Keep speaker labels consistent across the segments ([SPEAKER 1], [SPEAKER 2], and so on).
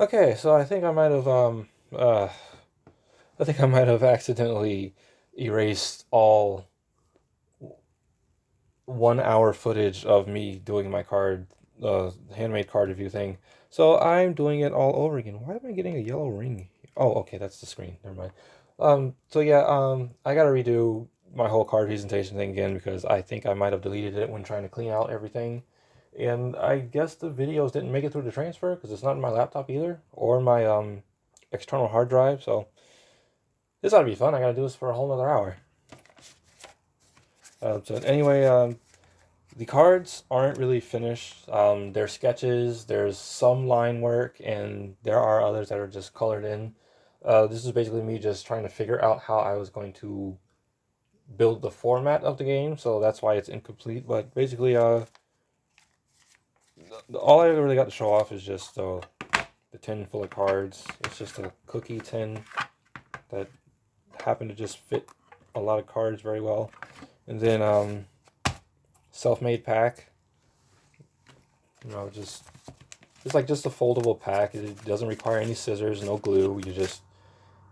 [SPEAKER 1] Okay, so I think I might have accidentally erased all 1 hour footage of me doing my handmade card review thing. So I'm doing it all over again. Why am I getting a yellow ring? Oh, okay, that's the screen. Never mind. So yeah, I gotta redo my whole card presentation thing again because I think I might have deleted it when trying to clean out everything. And I guess the videos didn't make it through the transfer because it's not in my laptop either or my external hard drive. So this ought to be fun. I gotta do this for a whole nother hour. So anyway, the cards aren't really finished. They're sketches. There's some line work, and there are others that are just colored in. This is basically me just trying to figure out how I was going to build the format of the game, so that's why it's incomplete. But basically, all I really got to show off is just the tin full of cards. It's just a cookie tin that happened to just fit a lot of cards very well. And then self-made pack. Just it's like just a foldable pack. It doesn't require any scissors, no glue.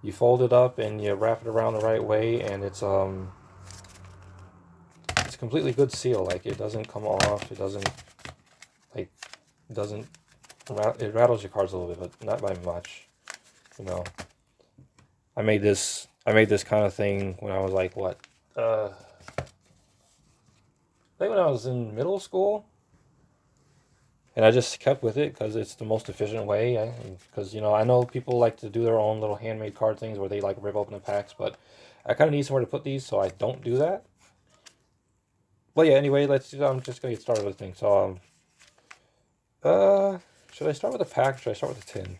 [SPEAKER 1] You fold it up and you wrap it around the right way, and it's a completely good seal. Like it doesn't come off. Like it doesn't it rattles your cards a little bit, but not by much. You know, I made this kind of thing when I was like what? I think when I was in middle school, and I just kept with it because it's the most efficient way. Because I know people like to do their own little handmade card things where they like rip open the packs, but I kind of need somewhere to put these, so I don't do that. But yeah, anyway, I'm just gonna get started with things. Uh, should I start with the pack? Or should I start with the tin?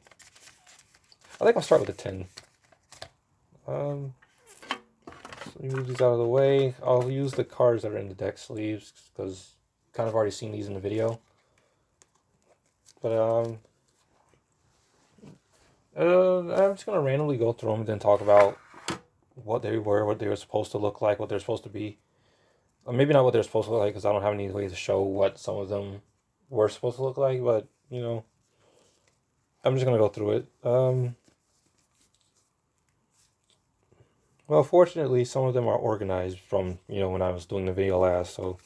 [SPEAKER 1] I think I'll start with the tin. Um, so let me move these out of the way. I'll use the cards that are in the deck sleeves because kind of already seen these in the video. But I'm just gonna randomly go through them and then talk about what they were supposed to look like, what they're supposed to be. Or maybe not what they're supposed to look like because I don't have any way to show what some of them were supposed to look like. But I'm just gonna go through it. Well, fortunately, some of them are organized from when I was doing the video last, so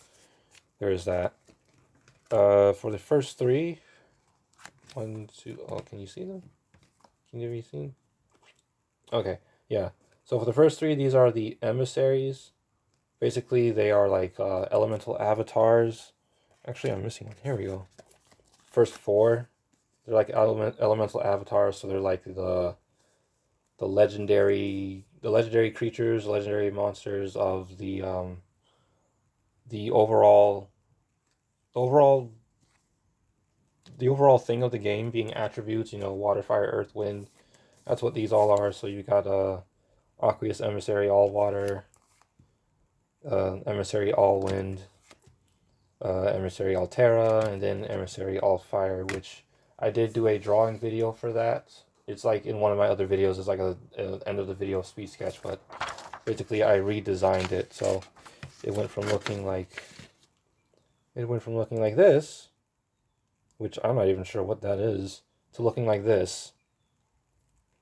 [SPEAKER 1] there is that. For the first three, one, two. Oh, can you see them? Can you see them? Okay, yeah. So for the first three, these are the emissaries. Basically, they are like elemental avatars. Actually, I'm missing one. Here we go. First four, they're like elemental avatars. So they're like the legendary creatures, legendary monsters of the overall the overall thing of the game being attributes. Water, fire, earth, wind. That's what these all are. So you got Aqueous Emissary, all water. Emissary, all wind. Emissary Altera, and then Emissary All Fire, which I did do a drawing video for that. It's like in one of my other videos, it's like a end of the video speed sketch, but basically I redesigned it. So it went from looking like this, which I'm not even sure what that is, to looking like this.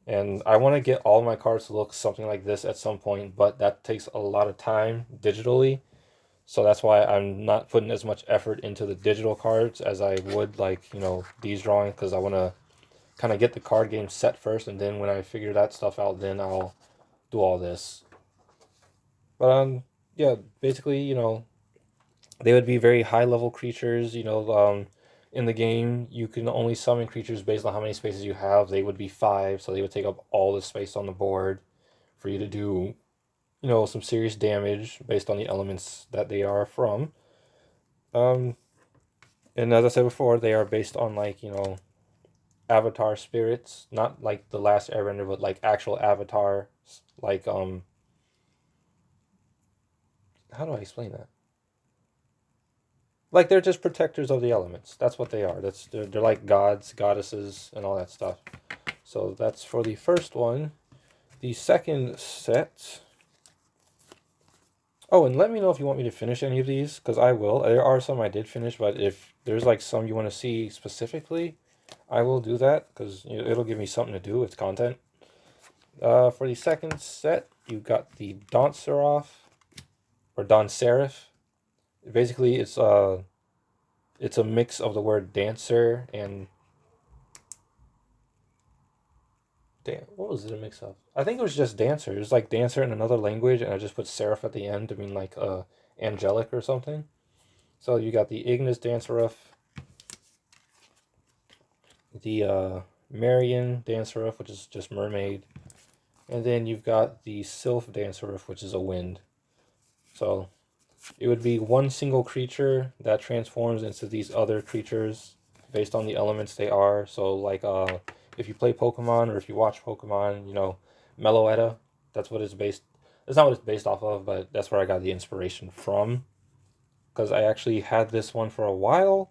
[SPEAKER 1] And I want to get all my cards to look something like this at some point, but that takes a lot of time digitally. So that's why I'm not putting as much effort into the digital cards as I would like, these drawings because I want to kind of get the card game set first, and then when I figure that stuff out, then I'll do all this. But yeah, basically, they would be very high level creatures. In the game, you can only summon creatures based on how many spaces you have. They would be five, so they would take up all the space on the board for you to do, some serious damage based on the elements that they are from. Um, And as I said before, they are based on like, avatar spirits, not like the last airbender, but like actual avatars. Like how do I explain that? Like they're just protectors of the elements. That's what they are. They're like gods, goddesses, and all that stuff. So that's for the first one. The second set. Oh, and let me know if you want me to finish any of these, because I will. There are some I did finish, but if there's like some you want to see specifically, I will do that because it'll give me something to do. It's content. For the second set, you got the Dawnseraph or Dawnseraph. Basically, it's a mix of the word dancer and what was it a mix of? I think it was just dancer. It was like dancer in another language, and I just put seraph at the end to mean like angelic or something. So you got the Ignis Dancerous, the Marian Dancerous, which is just mermaid, and then you've got the Sylph Dancerous, which is a wind. So it would be one single creature that transforms into these other creatures based on the elements they are. So like if you play Pokemon or if you watch Pokemon, Meloetta, that's what it's based. It's not what it's based off of, but that's where I got the inspiration from. Because I actually had this one for a while,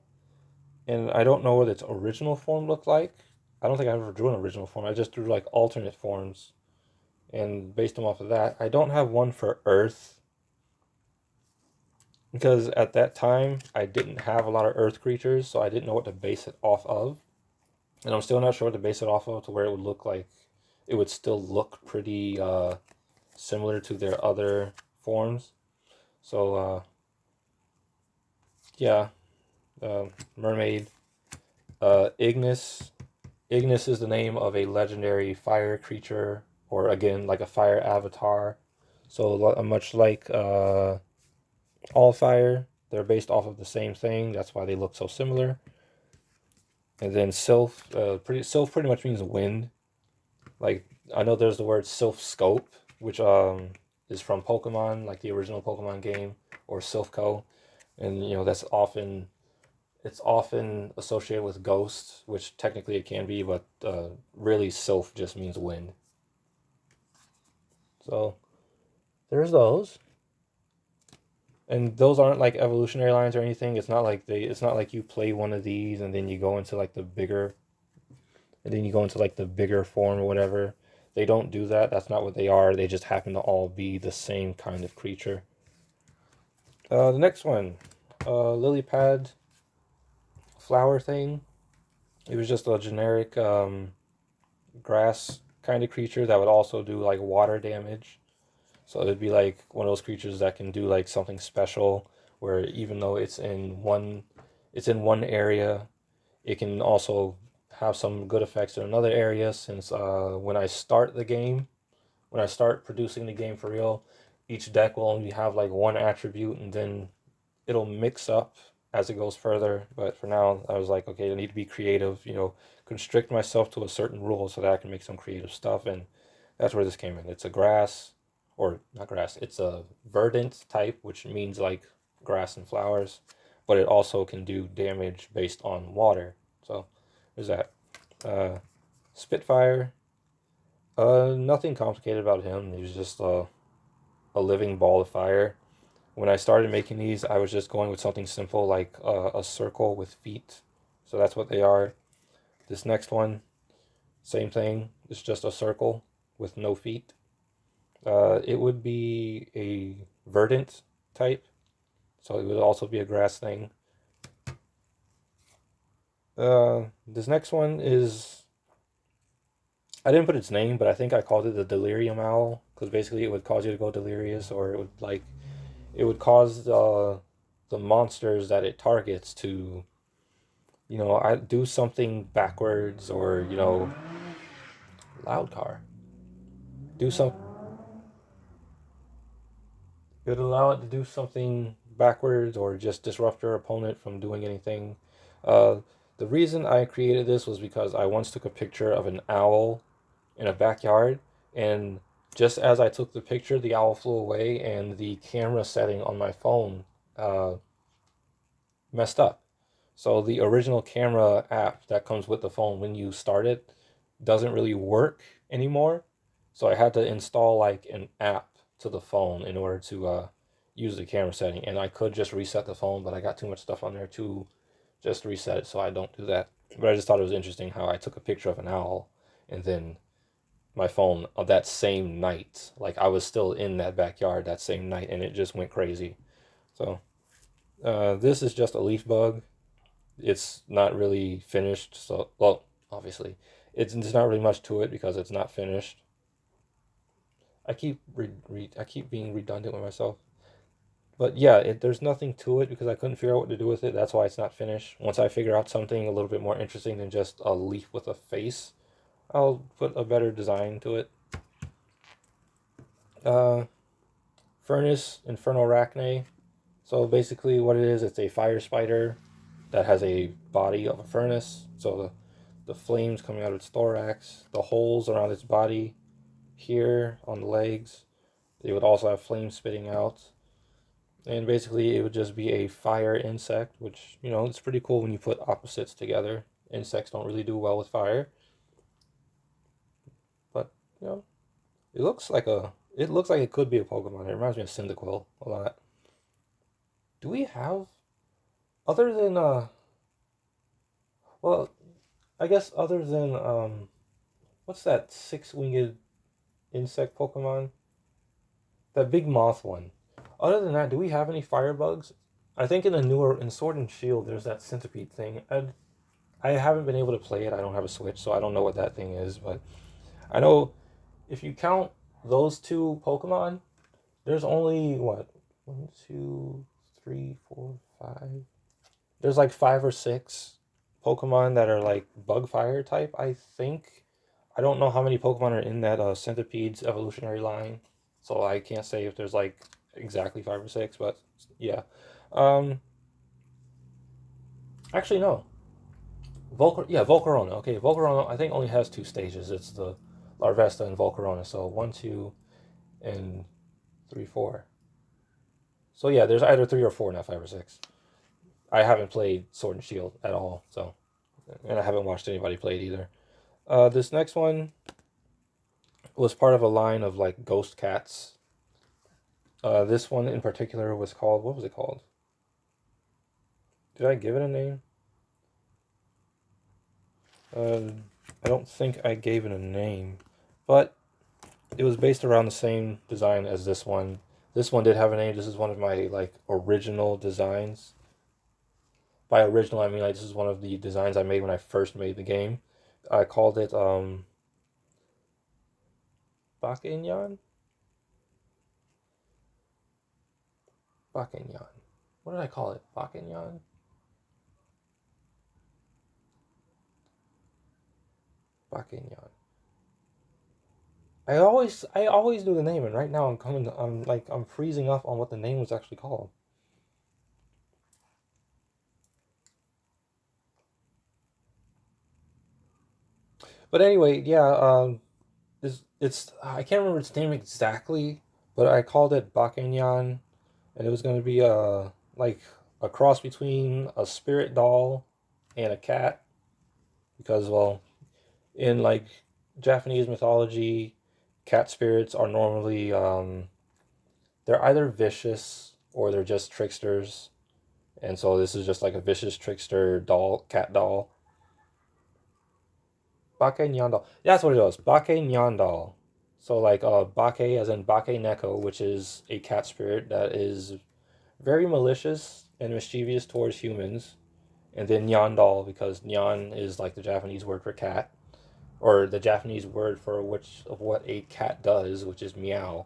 [SPEAKER 1] and I don't know what its original form looked like. I don't think I ever drew an original form. I just drew like alternate forms, and based them off of that. I don't have one for Earth because at that time I didn't have a lot of Earth creatures, so I didn't know what to base it off of, and I'm still not sure what to base it off of to where it would look like it would still look pretty similar to their other forms. So yeah, mermaid. Ignis. Ignis is the name of a legendary fire creature, or again, like a fire avatar. So much like all fire, they're based off of the same thing. That's why they look so similar. And then Sylph, Sylph pretty much means wind. Like I know there's the word Sylph Scope, which is from Pokemon, like the original Pokemon game, or Sylphco, and that's often it's often associated with ghosts, which technically it can be, but really Sylph just means wind. So there's those. And those aren't like evolutionary lines or anything. It's not like you play one of these and then you go into like the bigger form or whatever. They don't do that. That's not what they are. They just happen to all be the same kind of creature. The next one, lily pad flower thing. It was just a generic grass kind of creature that would also do like water damage. So it'd be like one of those creatures that can do like something special where even though it's in one area, it can also have some good effects in another area since when I start producing the game for real, each deck will only have like one attribute and then it'll mix up as it goes further. But for now, I was like, okay, I need to be creative, constrict myself to a certain rule so that I can make some creative stuff. And that's where this came in. It's a grass, or not grass, it's a verdant type, which means like grass and flowers, but it also can do damage based on water. So there's that. Uh, Spitfire, nothing complicated about him. He was just a living ball of fire. When I started making these, I was just going with something simple like a circle with feet. So that's what they are. This next one, same thing. It's just a circle with no feet. It would be a verdant type, so it would also be a grass thing. This next one is I didn't put its name, but I think I called it the Delirium Owl because basically it would cause you to go delirious, or it would cause the monsters that it targets to I do something backwards, or loud car do some it would allow it to do something backwards or just disrupt your opponent from doing anything. uh the reason I created this was because I once took a picture of an owl in a backyard, and just as I took the picture the owl flew away and the camera setting on my phone uh messed up. So the original camera app that comes with the phone when you start it doesn't really work anymore. So I had to install like an app to the phone in order to use the camera setting. And I could just reset the phone, but I got too much stuff on there to just reset it, so I don't do that. But I just thought it was interesting how I took a picture of an owl and then my phone of that same night, like I was still in that backyard that same night, and it just went crazy. So this is just a leaf bug. it's not really finished. So, well, obviously, there's not really much to it because it's not finished. I keep being redundant with myself. But yeah, there's nothing to it because I couldn't figure out what to do with it. That's why it's not finished. Once I figure out something a little bit more interesting than just a leaf with a face, I'll put a better design to it. Uh, Furnace Inferno-Arachne. So basically, what it is, it's a fire spider that has a body of a furnace. So the flames coming out of its thorax, the holes around its body here on the legs. They would also have flames spitting out. And basically, it would just be a fire insect, which, you know, it's pretty cool when you put opposites together. Insects don't really do well with fire. But, you know, it looks like it could be a Pokemon. It reminds me of Cyndaquil a lot. Do we have other than well, I guess other than what's that six-winged insect Pokemon? That big moth one. Other than that, do we have any firebugs? I think in the newer in Sword and Shield, there's that centipede thing. I haven't been able to play it. I don't have a Switch, so I don't know what that thing is. But I know if you count those two Pokemon, there's only what 1, 2, 3, 4, 5. There's like 5 or 6 Pokemon that are like bug fire type. I think. I don't know how many Pokemon are in that Centipede's evolutionary line, so I can't say if there's like exactly 5 or 6. But yeah, um, actually no. Volcarona. Okay, Volcarona. I think only has 2 stages. It's the Larvesta and Volcarona. So 1, 2, and 3, 4. So yeah, there's either 3 or 4, not 5 or 6. I haven't played Sword and Shield at all, so and I haven't watched anybody play it either. This next one was part of a line of like ghost cats. This one in particular was called, what was it called? Did I give it a name? I don't think I gave it a name, but it was based around the same design as this one. This one did have a name. This is one of my like original designs. By original, I mean like this is one of the designs I made when I first made the game. I called it Bakenyan? Bakenyan. What did I call it? Bakenyan? Bakenyan. I always do the name, and right now I'm freezing up on what the name was actually called. But anyway, yeah, it's I can't remember its name exactly, but I called it Bakenyan, and it was going to be like a cross between a spirit doll and a cat, because well, in like Japanese mythology, cat spirits are normally they're either vicious or they're just tricksters, and so this is just like a vicious trickster doll, cat doll. Bake Nyandal. Yeah, that's what it was. Bake Nyandal. So like Bake as in Bake Neko, which is a cat spirit that is very malicious and mischievous towards humans. And then Nyandal because Nyan is like the Japanese word for cat, or the Japanese word for which of what a cat does, which is meow.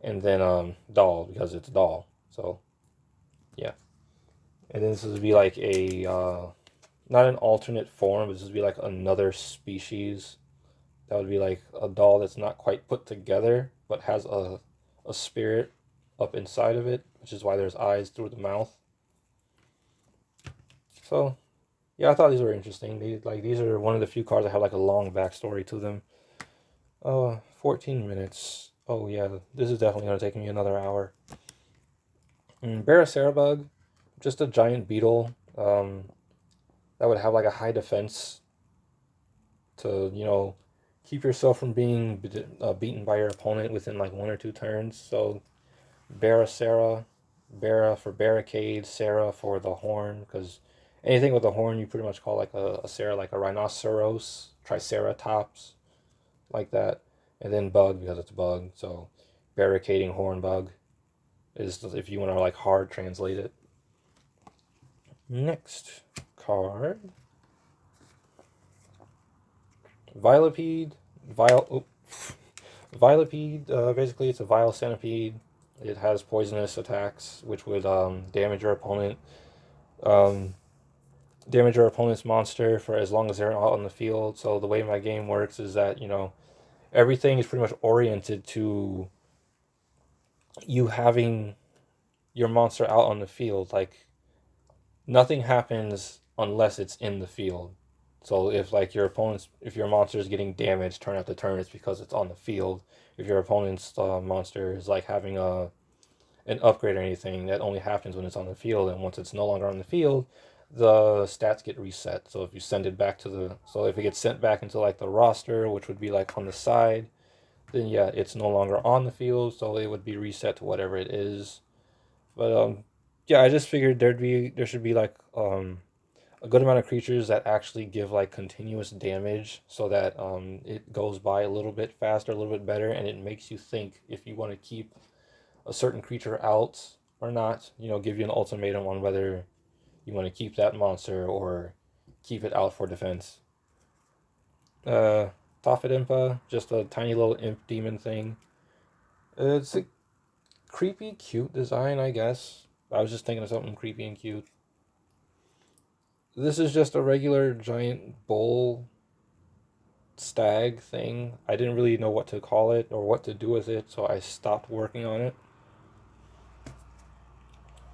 [SPEAKER 1] And then doll because it's doll. So yeah. And then this would be like a not an alternate form, but this would be like another species. That would be like a doll that's not quite put together, but has a spirit up inside of it, which is why there's eyes through the mouth. So yeah, I thought these were interesting. These are one of the few cards that have like a long backstory to them. 14 minutes. Oh yeah, this is definitely gonna take me another hour. Bug, just a giant beetle. That would have like a high defense to keep yourself from being beaten by your opponent within like 1 or 2 turns. So Barracera, Barra for barricade, Sarah for the horn, because anything with a horn you pretty much call like a Sarah, like a rhinoceros, triceratops, like that. And then bug because it's a bug. So barricading horn bug is if you want to like hard translate it. Next card. Vilepede. Vilepede, basically it's a vile centipede. It has poisonous attacks, which would damage your opponent. Um, Damage your opponent's monster for as long as they're out on the field. So the way my game works is that, everything is pretty much oriented to you having your monster out on the field. Like, nothing happens unless it's in the field. So if like if your monster is getting damaged turn after turn, it's because it's on the field. If your opponent's monster is like having an upgrade or anything, that only happens when it's on the field. And once it's no longer on the field, the stats get reset. So if you send it back so if it gets sent back into like the roster, which would be like on the side, then yeah, it's no longer on the field. So it would be reset to whatever it is. But yeah, I just figured there should be like a good amount of creatures that actually give like continuous damage, so that it goes by a little bit faster, a little bit better, and it makes you think if you want to keep a certain creature out or not. Give you an ultimatum on whether you want to keep that monster or keep it out for defense. Uh, Tofidimpa, just a tiny little imp demon thing. It's a creepy, cute design, I guess. I was just thinking of something creepy and cute. This is just a regular giant bull stag thing. I didn't really know what to call it or what to do with it, so I stopped working on it.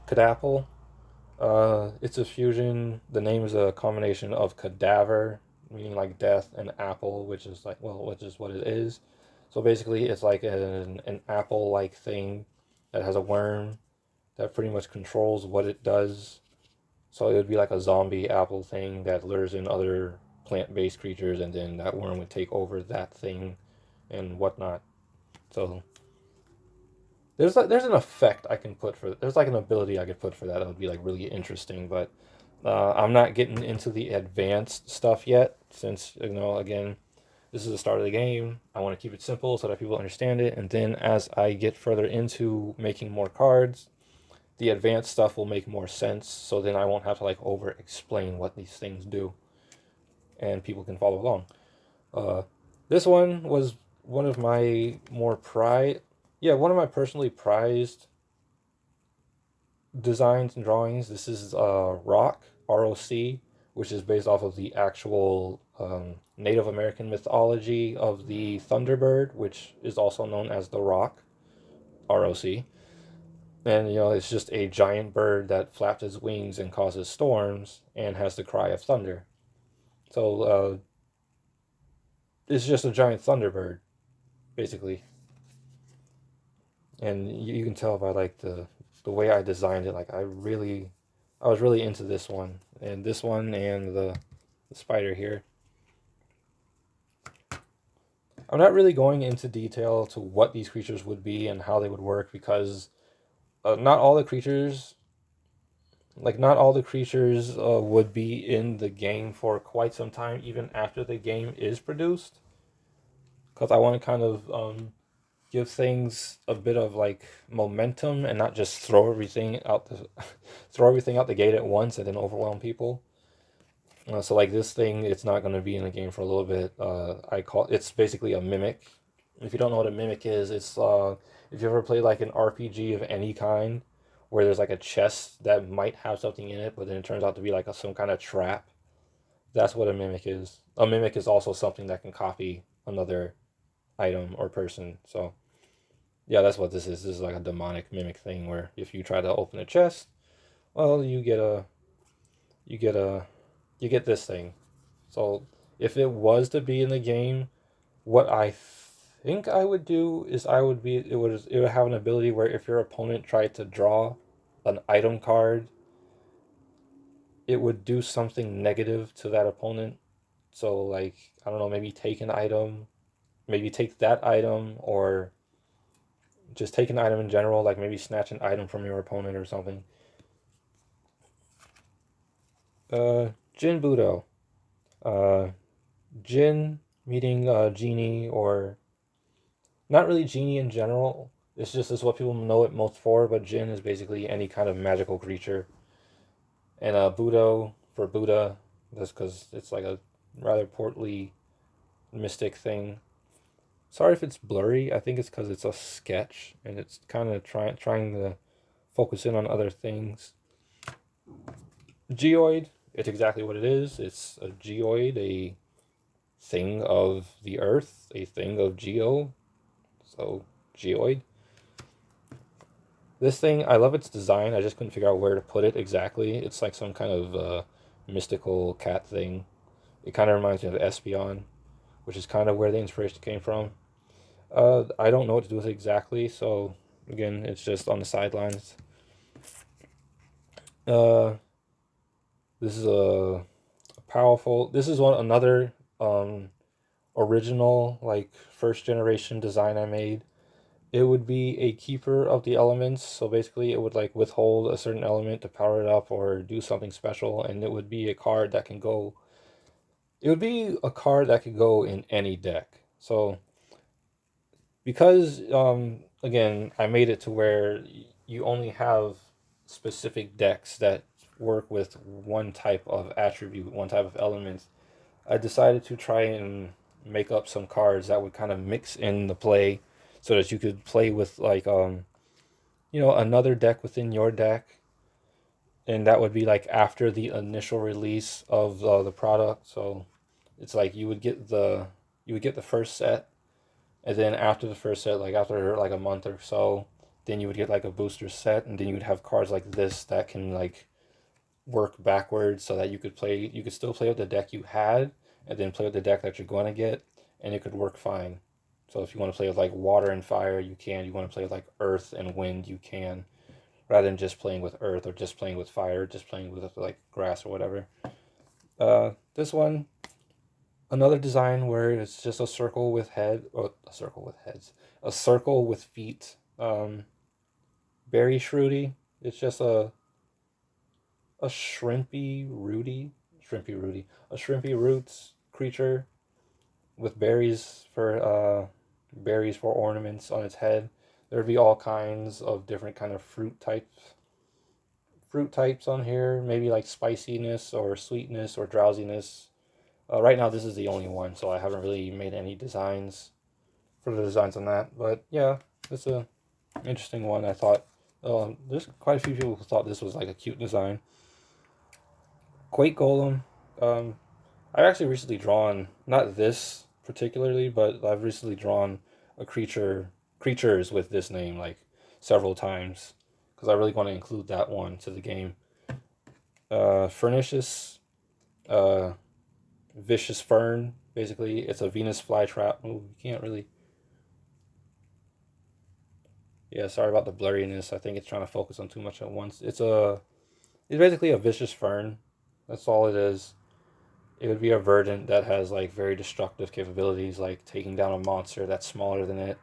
[SPEAKER 1] Kadapple. It's a fusion. The name is a combination of cadaver, meaning like death, and apple, which is which is what it is. So basically, it's like an apple-like thing that has a worm that pretty much controls what it does. So it would be like a zombie apple thing that lures in other plant-based creatures, and then that worm would take over that thing and whatnot. So there's an effect I can put for there's like an ability I could put for that. It would be like really interesting, but I'm not getting into the advanced stuff yet, since again, this is the start of the game. I want to keep it simple so that people understand it, and then as I get further into making more cards, the advanced stuff will make more sense. So then I won't have to like over explain what these things do, and people can follow along. This one was one of my one of my personally prized designs and drawings. This is Rock, ROC, which is based off of the actual Native American mythology of the Thunderbird, which is also known as the Rock, ROC. And it's just a giant bird that flaps its wings and causes storms and has the cry of thunder. So it's just a giant thunderbird, basically. And you can tell by like the way I designed it. Like I was really into this one and the spider here. I'm not really going into detail to what these creatures would be and how they would work, because not all the creatures would be in the game for quite some time, even after the game is produced. Because I want to kind of give things a bit of like momentum and not just throw everything out the gate at once and then overwhelm people. So like this thing, it's not going to be in the game for a little bit. It's basically a mimic. If you don't know what a mimic is, it's if you ever played like an RPG of any kind, where there's like a chest that might have something in it, but then it turns out to be like some kind of trap. That's what a mimic is. A mimic is also something that can copy another item or person. So yeah, that's what this is. This is like a demonic mimic thing where if you try to open a chest, well, you get this thing. So if it was to be in the game, what I think I would do is it would have an ability where if your opponent tried to draw an item card, it would do something negative to that opponent. So like, I don't know, maybe take an item, maybe take that item, or just take an item in general, like maybe snatch an item from your opponent or something. Jin Budo. Jin meaning genie, or not really genie in general. It's just is what people know it most for, but Jin is basically any kind of magical creature. And Budo for Buddha, just because it's like a rather portly mystic thing. Sorry if it's blurry. I think it's because it's a sketch and it's kind of trying to focus in on other things. Geoid, it's exactly what it is. It's a geoid, a thing of the earth, a thing of geo. So, geoid. This thing, I love its design. I just couldn't figure out where to put it exactly. It's like some kind of mystical cat thing. It kind of reminds me of Espeon, which is kind of where the inspiration came from. I don't know what to do with it exactly, so again, it's just on the sidelines. Uh, this is a powerful. This is another original like first generation design I made. It would be a keeper of the elements, so basically it would like withhold a certain element to power it up or do something special, and it would be a card that can go. It would be a card that could go in any deck. So because again, I made it to where you only have specific decks that work with one type of attribute, one type of element. I decided to try and make up some cards that would kind of mix in the play so that you could play with like another deck within your deck, and that would be like after the initial release of the product. So it's like you would get the first set, and then after the first set, like after like a month or so, then you would get like a booster set, and then you would have cards like this that can like work backwards so that you could still play with the deck you had, and then play with the deck that you're going to get, and it could work fine. So if you want to play with like water and fire, you can. You want to play with like earth and wind, you can. Rather than just playing with earth or just playing with fire, just playing with like grass or whatever. This one, another design where it's just a circle with head, or a circle with heads, a circle with feet. Berry Shroody. It's just a a shrimpy roots creature with berries for ornaments on its head. There'd be all kinds of different kind of fruit types on here. Maybe like spiciness or sweetness or drowsiness. Right now, this is the only one, so I haven't really made any designs for the designs on that. But yeah, it's a interesting one. I thought there's quite a few people who thought this was like a cute design. Quake Golem. Um, I've actually recently drawn not this particularly, but I've recently drawn a creatures with this name like several times because I really want to include that one to the game. Fernicious, uh, Vicious Fern. Basically, it's a Venus flytrap. Oh, you can't really. Yeah, sorry about the blurriness. I think it's trying to focus on too much at once. It's basically a vicious fern. That's all it is. It would be a verdant that has like very destructive capabilities, like taking down a monster that's smaller than it,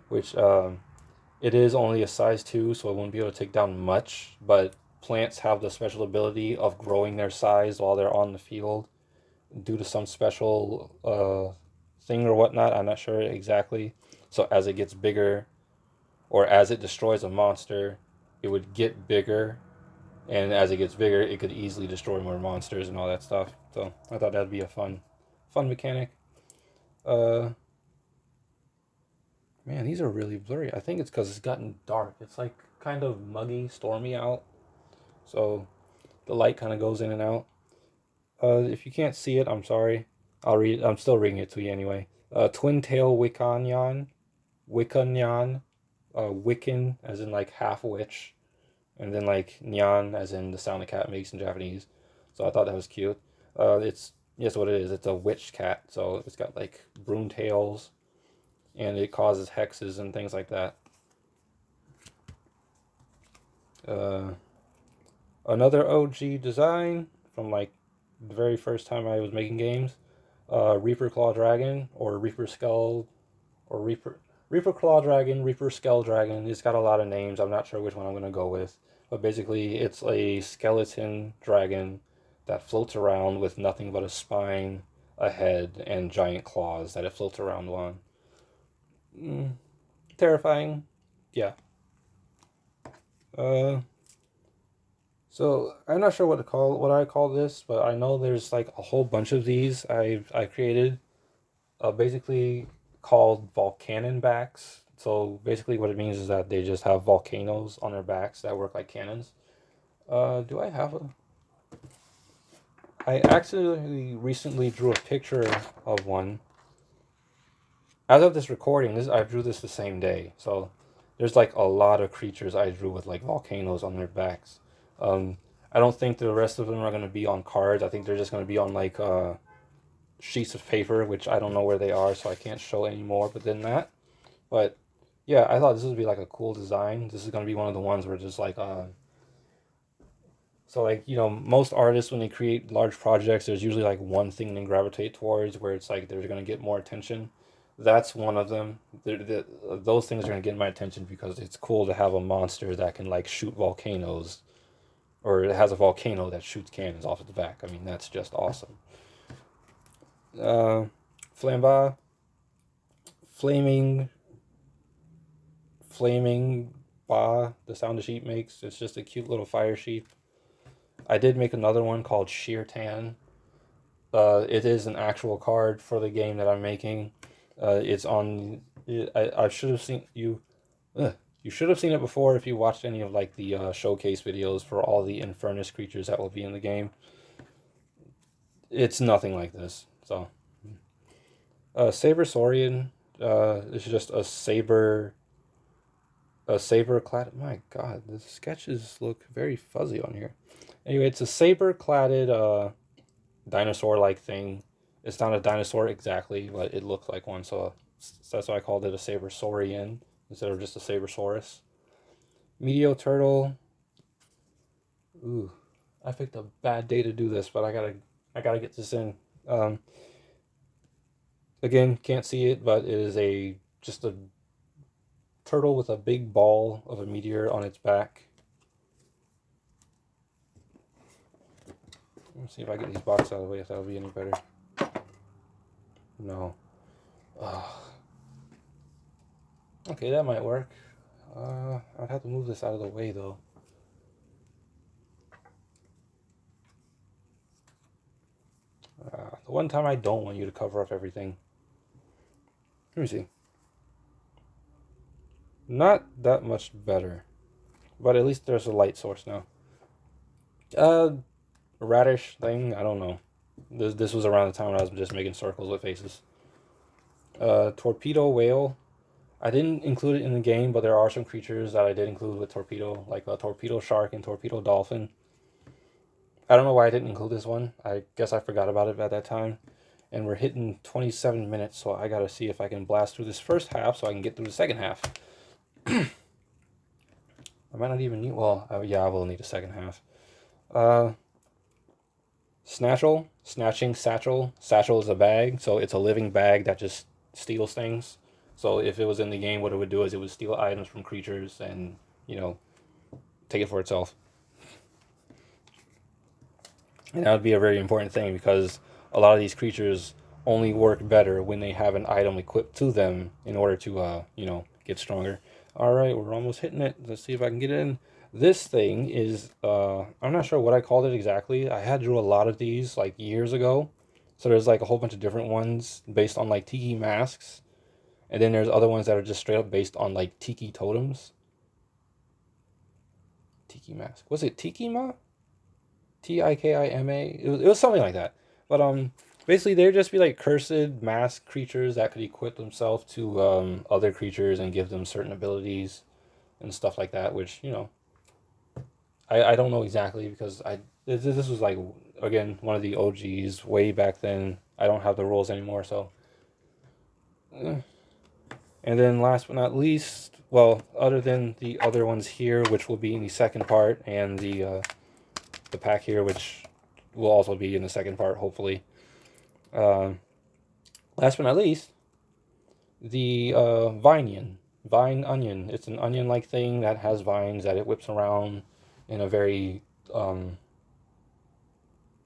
[SPEAKER 1] which it is only a size 2, so it won't be able to take down much. But plants have the special ability of growing their size while they're on the field due to some special thing or whatnot. I'm not sure exactly. So as it gets bigger, or as it destroys a monster, it would get bigger, and as it gets bigger, it could easily destroy more monsters and all that stuff. So I thought that'd be a fun mechanic. Uh, Man, these are really blurry. I think it's because it's gotten dark. It's like kind of muggy, stormy out, so the light kind of goes in and out. If you can't see it, I'm sorry. I'll read. I'm still reading it to you anyway. Twin tail Wiccanyan, Wiccan as in like half witch, and then like nyan as in the sound a cat makes in Japanese. So I thought that was cute. It's Yes, what it is. It's a witch cat, so it's got like broom tails, and it causes hexes and things like that. Uh, Another OG design from like the very first time I was making games. Reaper Claw Dragon or Reaper Skull or Reaper Claw Dragon, Reaper Skull Dragon. It's got a lot of names. I'm not sure which one I'm gonna go with, but basically it's a skeleton dragon that floats around with nothing but a spine, a head, and giant claws that it floats around on. Mm, Terrifying. Yeah. Uh, So I'm not sure what I call this, but I know there's like a whole bunch of these I created, basically called volcanon backs. So basically, what it means is that they just have volcanoes on their backs that work like cannons. Do I have a? I accidentally recently drew a picture of one. As of this recording, this I drew this the same day. So there's like a lot of creatures I drew with like volcanoes on their backs. Um, I don't think the rest of them are gonna be on cards. I think they're just gonna be on like sheets of paper, which I don't know where they are, so I can't show any more. But than that, but yeah, I thought this would be like a cool design. This is gonna be one of the ones where just like so like most artists when they create large projects, there's usually like one thing they gravitate towards where it's like they're gonna get more attention. That's one of them. Those things are gonna get my attention because it's cool to have a monster that can like shoot volcanoes, or it has a volcano that shoots cannons off of the back. I mean, that's just awesome. Uh, Flamba, flaming, flaming ba. The sound the sheep makes. It's just a cute little fire sheep. I did make another one called Sheer Tan. It is an actual card for the game that I'm making. It's on. I should have seen you. You should have seen it before if you watched any of like the showcase videos for all the Infernus creatures that will be in the game. It's nothing like this. So, Saber Saurian. It's just a saber clad. My God, the sketches look very fuzzy on here. Anyway, it's a saber cladded dinosaur like thing. It's not a dinosaur exactly, but it looks like one. So that's why I called it a Sabersaurian instead of just a Sabersaurus. Meteo Turtle. Ooh, I picked a bad day to do this, but I gotta get this in. Um, Again, can't see it, but it is a just a turtle with a big ball of a meteor on its back. Let me see if I get these boxes out of the way, if that'll be any better. No. Ugh. Okay, that might work. I'd have to move this out of the way though. The one time I don't want you to cover up everything. Let me see. Not that much better, but at least there's a light source now. Uh, Radish thing. I don't know. This was around the time when I was just making circles with faces. Torpedo whale. I didn't include it in the game, but there are some creatures that I did include with torpedo, like a torpedo shark and torpedo dolphin. I don't know why I didn't include this one. I guess I forgot about it at that time. And we're hitting 27 minutes, so I gotta see if I can blast through this first half so I can get through the second half. I might not even need. Well, yeah, I will need a second half. Uh, Snatchel, snatching satchel. Satchel is a bag, so it's a living bag that just steals things. So if it was in the game, what it would do is it would steal items from creatures and take it for itself. And that would be a very important thing because a lot of these creatures only work better when they have an item equipped to them in order to get stronger. All right, we're almost hitting it. Let's see if I can get in. This thing is I'm not sure what I called it exactly. I had drew a lot of these like years ago. So there's like a whole bunch of different ones based on like tiki masks. And then there's other ones that are just straight up based on like tiki totems. Tiki mask. Was it Tiki Ma? Tikima. It was something like that. But basically they'd just be like cursed masked creatures that could equip themselves to other creatures and give them certain abilities and stuff like that, which, I don't know exactly because this was like again one of the OGs way back then. I don't have the rules anymore, so and then last but not least, well, other than the other ones here, which will be in the second part, and the pack here, which will also be in the second part, hopefully. Uh, Last but not least, the vine onion. It's an onion-like thing that has vines that it whips around in a very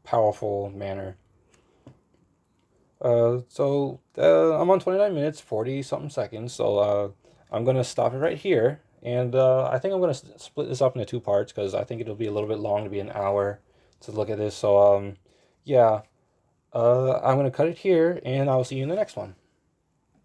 [SPEAKER 1] powerful manner. So I'm on 29 minutes, 40 something seconds. So I'm gonna stop it right here, And I think I'm going to split this up into two parts because I think it'll be a little bit long to be an hour to look at this. So, yeah, I'm going to cut it here, and I'll see you in the next one.